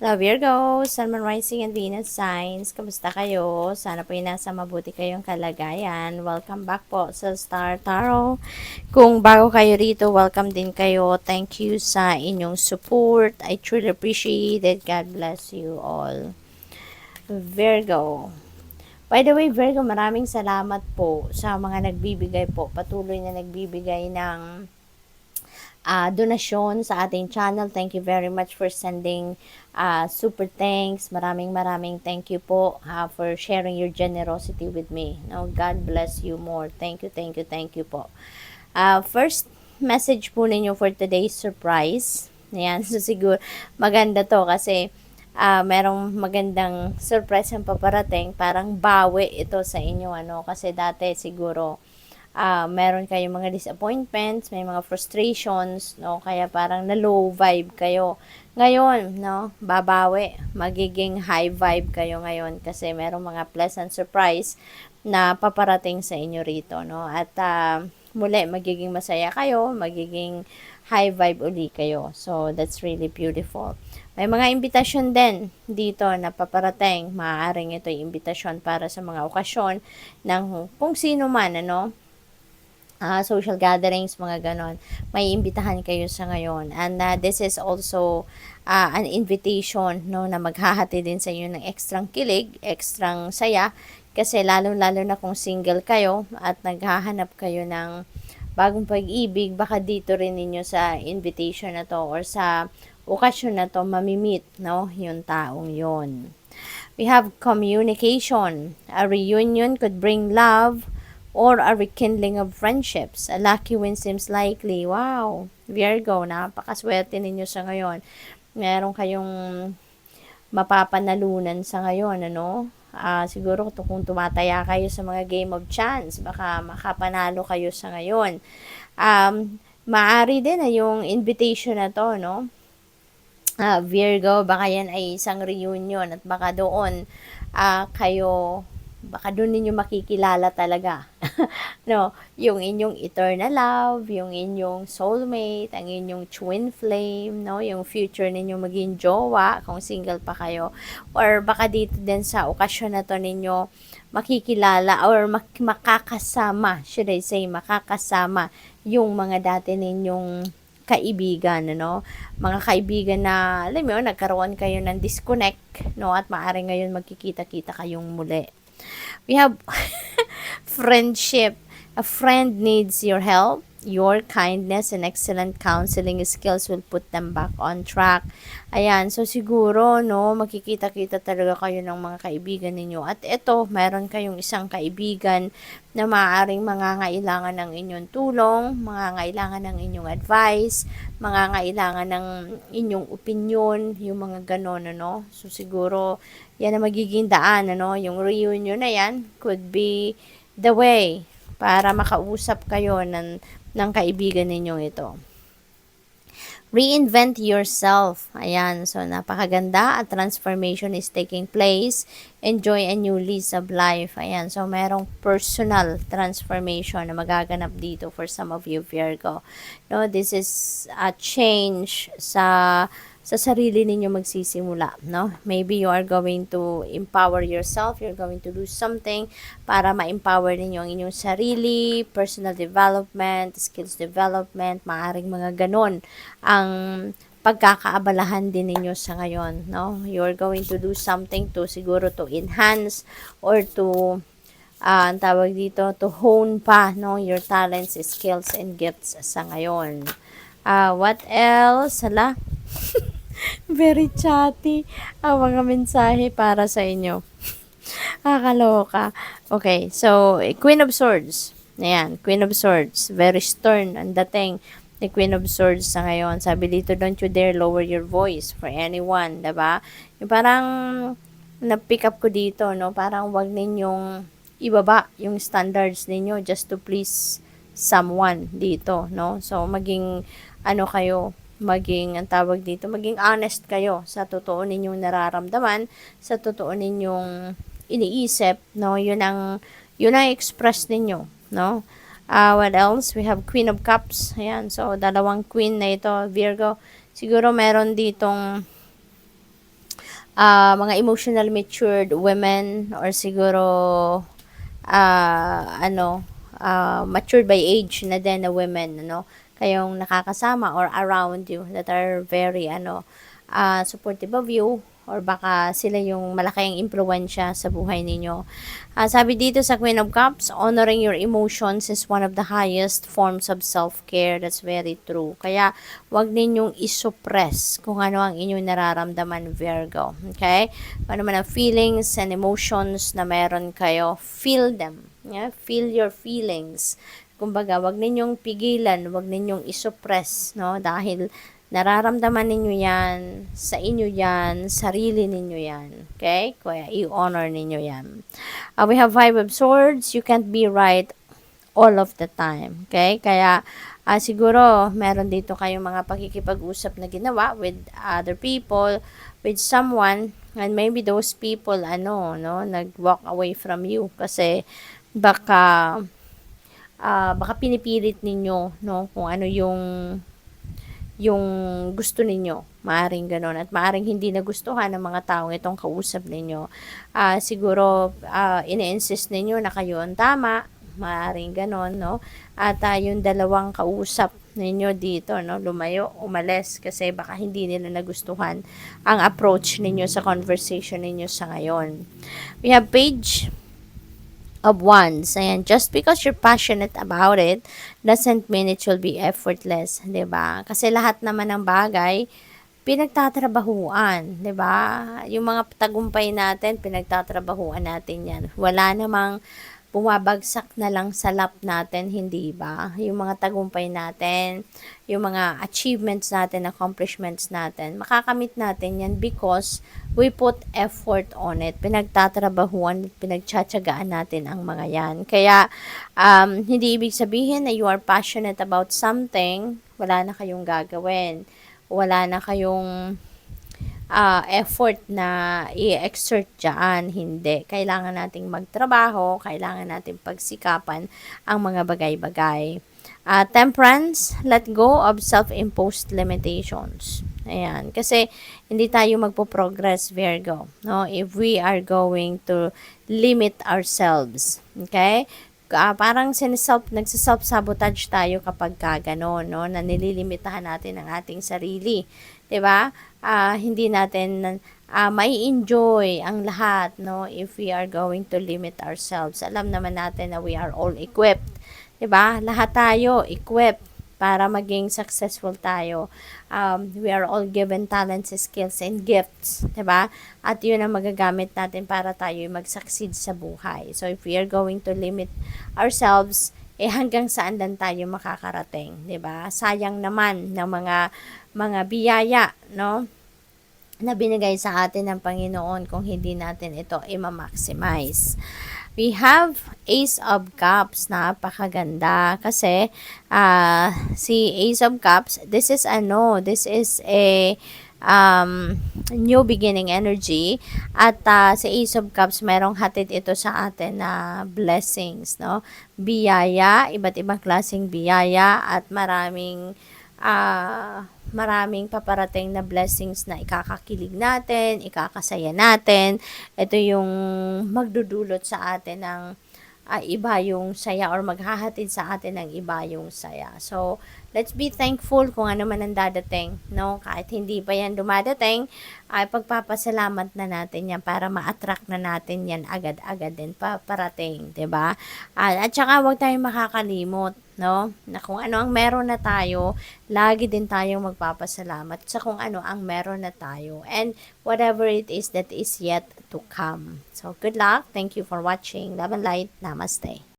Hello Virgo, Sun, Moon, Rising, and Venus signs. Kamusta kayo? Sana po yung nasa mabuti kayong kalagayan. Welcome back po sa Star Tarot. Kung bago kayo rito, welcome din kayo. Thank you sa inyong support. I truly appreciate it. God bless you all. Virgo. By the way, Virgo, maraming salamat po sa mga nagbibigay po. Patuloy na nagbibigay ng donasyon sa ating channel. Thank you very much for sending super thanks. Maraming thank you po for sharing your generosity with me. No, God bless you more. Thank you po. First message po ninyo for today's surprise. Ayan, so siguro maganda to kasi merong magandang surprise ang paparating. Parang bawi ito sa inyo, ano, kasi dati siguro meron kayong mga disappointments, may mga frustrations, no? Kaya parang na low vibe kayo. Ngayon, no, babawi, magiging high vibe kayo ngayon kasi merong mga pleasant surprise na paparating sa inyo rito, no? At muli, magiging masaya kayo, magiging high vibe uli kayo. So, that's really beautiful. May mga imbitasyon din dito na paparating. Maaaring ito yung imbitasyon para sa mga okasyon ng kung sino man, ano, social gatherings, mga ganon. May imbitahan kayo sa ngayon. And this is also an invitation, no, na maghahati din sa inyo ng ekstrang kilig, ekstrang saya. Kasi lalo-lalo na kung single kayo at naghahanap kayo ng bagong pag-ibig, baka dito rin ninyo sa invitation na to or sa okasyon na to mamimit, no, yung taong yon. We have communication. A reunion could bring love or a rekindling of friendships. A lucky win seems likely. Wow! Virgo, napakaswerte ninyo sa ngayon. Meron kayong mapapanalunan sa ngayon, ano? Siguro kung tumataya kayo sa mga game of chance, baka makapanalo kayo sa ngayon. Maari din na yung invitation na to, no? Virgo, baka yan ay isang reunion at baka doon kayo, baka doon ninyo makikilala talaga. No, yung inyong eternal love, yung inyong soulmate, ang inyong twin flame, no, yung future ninyo maging jowa kung single pa kayo. Or baka dito din sa okasyon na to ninyo makikilala or makakasama, should I say, makakasama yung mga dati ninyong kaibigan, ano, mga kaibigan na, alam mo, nagkaroon kayo ng disconnect, no, at maaring ngayon magkikita-kita kayong muli. We have friendship. A friend needs your help. Your kindness and excellent counseling skills will put them back on track. Ayan, so siguro, no, makikita-kita talaga kayo ng mga kaibigan ninyo. At ito, meron kayong isang kaibigan na maaaring mangangailangan ng inyong tulong, mangangailangan ng inyong advice, mangangailangan ng inyong opinion, yung mga ganon, ano. So siguro, yan ang magiging daan, ano, yung reunion na yan could be the way para makausap kayo ng kaibigan ninyong ito. Reinvent yourself. Ayan, so napakaganda at transformation is taking place. Enjoy a new lease of life. Ayan, so merong personal transformation na magaganap dito for some of you, Virgo. No, this is a change sa sarili ninyo magsisimula, no? Maybe you are going to empower yourself, you're going to do something para ma-empower ninyo ang inyong sarili, personal development, skills development, maaring mga ganon ang pagkakaabalahan din ninyo sa ngayon, no? You're going to do something to siguro to enhance or to ang tawag dito, to hone pa, no, your talents, skills, and gifts sa ngayon. What else? Hala? Very chatty ang mga mensahe para sa inyo. Kakaloka. Okay, so, Queen of Swords. Ayan, Queen of Swords. Very stern ang dating ni Queen of Swords sa ngayon. Sabi dito, don't you dare lower your voice for anyone, diba? Yung parang, na-pick up ko dito, no? Parang wag ninyong ibaba yung standards ninyo just to please someone dito, no? So, maging, ano kayo, maging, ang tawag dito, maging honest kayo sa totoo ninyong nararamdaman, sa totoo ninyong iniisip, no? Yun ang express ninyo, no? What else? We have Queen of Cups. Ayan, so dalawang queen na ito, Virgo. Siguro meron ditong mga emotional matured women or siguro matured by age na din na women, ano, kayong nakakasama or around you that are very, supportive of you, or baka sila yung malaking impluensya sa buhay ninyo. Sabi dito sa Queen of Cups, honoring your emotions is one of the highest forms of self-care. That's very true. Kaya, wag ninyong isuppress kung ano ang inyong nararamdaman, Virgo. Okay? Ano man ang feelings and emotions na meron kayo, feel them. Yeah? Feel your feelings. Kumbaga, wag ninyong pigilan, wag ninyong isuppress, no? Dahil nararamdaman ninyo yan, sa inyo yan, sarili ninyo yan. Okay? Kaya i-honor ninyo yan. We have Five of Swords. You can't be right all of the time. Okay? Kaya siguro meron dito kayong mga pakikipag-usap na ginawa with other people, with someone, and maybe those people, nag-walk away from you kasi baka pinipilit ninyo, no, kung ano yung gusto ninyo. Maaring ganon. At maaring hindi nagustuhan ng mga taong itong kausap ninyo. Siguro, ine-insist ninyo na kayo ang tama. Maaring ganon, no? At yung dalawang kausap ninyo dito, no, lumayo, umalis kasi baka hindi nila nagustuhan ang approach ninyo sa conversation ninyo sa ngayon. We have Page of Wands. Ayan, just because you're passionate about it doesn't mean it will be effortless, 'di ba? Kasi lahat naman ng bagay pinagtatrabahuan, 'di ba? Yung mga tagumpay natin, pinagtatrabahuan natin 'yan. Wala namang bumabagsak na lang sa lap natin, hindi ba? Yung mga tagumpay natin, yung mga achievements natin, accomplishments natin, makakamit natin yan because we put effort on it. Pinagtatrabahuan, pinagtsatsagaan natin ang mga yan. Kaya, hindi ibig sabihin na you are passionate about something, wala na kayong gagawin. Wala na kayong effort na i-exert dyan. Hindi. Kailangan nating magtrabaho, kailangan nating pagsikapan ang mga bagay-bagay. Temperance, let go of self-imposed limitations. Ayan. Kasi, hindi tayo magpo-progress, Virgo. No? If we are going to limit ourselves. Okay? Parang nagsiself-sabotage tayo kapag gano'n, no? Na nililimitahan natin ang ating sarili. 'Di ba? Hindi natin may enjoy ang lahat, no, if we are going to limit ourselves. Alam naman natin na we are all equipped, 'di ba? Lahat tayo equipped para maging successful tayo. We are all given talents, skills, and gifts, 'di ba? At 'yun ang magagamit natin para tayo mag-succeed sa buhay. So if we are going to limit ourselves, hanggang saan lang tayo makakarating, 'di ba? Sayang naman ng mga biyaya, no, na binigay sa atin ng Panginoon kung hindi natin ito i-maximize. We have Ace of Cups. Napakaganda kasi si Ace of Cups, this is a new beginning energy, at si Ace of Cups merong hatid ito sa atin na blessings, no, biyaya, iba't ibang klaseng biyaya, at maraming paparating na blessings na ikakakilig natin, ikakasaya natin. Ito yung magdudulot sa atin ng iba yung saya, or maghahatid sa atin ng iba yung saya. So, let's be thankful kung ano man ang dadating, no? Kahit hindi pa yan dumadating, ay pagpapasalamat na natin yan para ma-attract na natin yan agad-agad din paparating, 'di ba? At saka wag tayong makakalimot, no? Na kung ano ang meron na tayo, lagi din tayong magpapasalamat sa kung ano ang meron na tayo, and whatever it is that is yet to come. So, good luck. Thank you for watching. Love and light. Namaste.